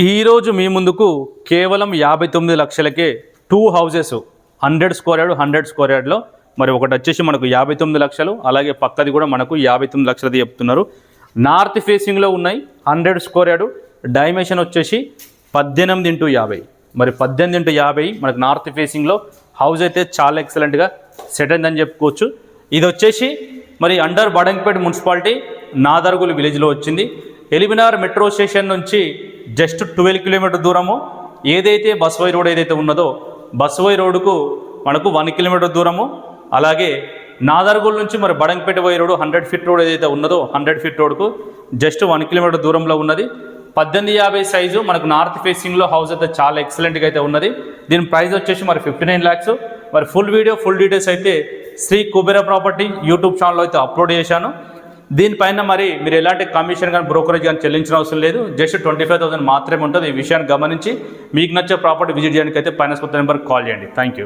ఈరోజు మీ ముందుకు కేవలం 59 లక్షలకే 2 హౌసెస్ 100 స్క్వేర్ యార్డ్ 100 స్క్వేర్ యార్డ్లో మరి ఒకటి వచ్చేసి మనకు 59 లక్షలు, అలాగే పక్కది కూడా మనకు 59 లక్షలది చెప్తున్నారు. నార్త్ ఫేసింగ్లో ఉన్నాయి. 100 స్క్వేర్ యార్డ్, డైమెన్షన్ వచ్చేసి 18x50. మరి 18x50 మనకు నార్త్ ఫేసింగ్లో హౌస్ అయితే చాలా ఎక్సలెంట్గా సెట్ అయిందని చెప్పుకోవచ్చు. ఇది వచ్చేసి మరి అండర్ బడంగపేట మున్సిపాలిటీ నాదర్గుల్ విలేజ్లో వచ్చింది. ఎలిమినార్ మెట్రో స్టేషన్ నుంచి జస్ట్ 12 కిలోమీటర్ దూరము. ఏదైతే బస్వై రోడ్ ఏదైతే ఉన్నదో బస్వై రోడ్డుకు మనకు 1 కిలోమీటర్ దూరము. అలాగే నాదర్గుల్ నుంచి మరి బడంగపేట పోయే రోడ్డు 100 ఫీట్ రోడ్ ఏదైతే ఉన్నదో 100 ఫీట్ రోడ్కు జస్ట్ 1 కిలోమీటర్ దూరంలో ఉన్నది. 1850 సైజు మనకు నార్త్ ఫేసింగ్లో హౌస్ అయితే చాలా ఎక్సలెంట్గా అయితే ఉన్నది. దీని ప్రైస్ వచ్చేసి మరి 59 lakhs. మరి ఫుల్ వీడియో ఫుల్ డీటెయిల్స్ అయితే శ్రీ కుబేర ప్రాపర్టీ యూట్యూబ్ ఛానల్లో అయితే అప్లోడ్ చేశాను. దీనిపైన మరి మీరు ఎలాంటి కమిషన్ కానీ బ్రోకరేజ్ కానీ చెల్లించిన అవసరం లేదు. జస్ట్ 25,000 మాత్రమే ఉంటుంది. ఈ విషయాన్ని గమనించి మీకు నచ్చే ప్రాపర్టీ విజిట్ చేయడానికి అయితే ఫైనాన్స్ కొత్త నెంబర్కి కాల్ చేయండి. Thank you.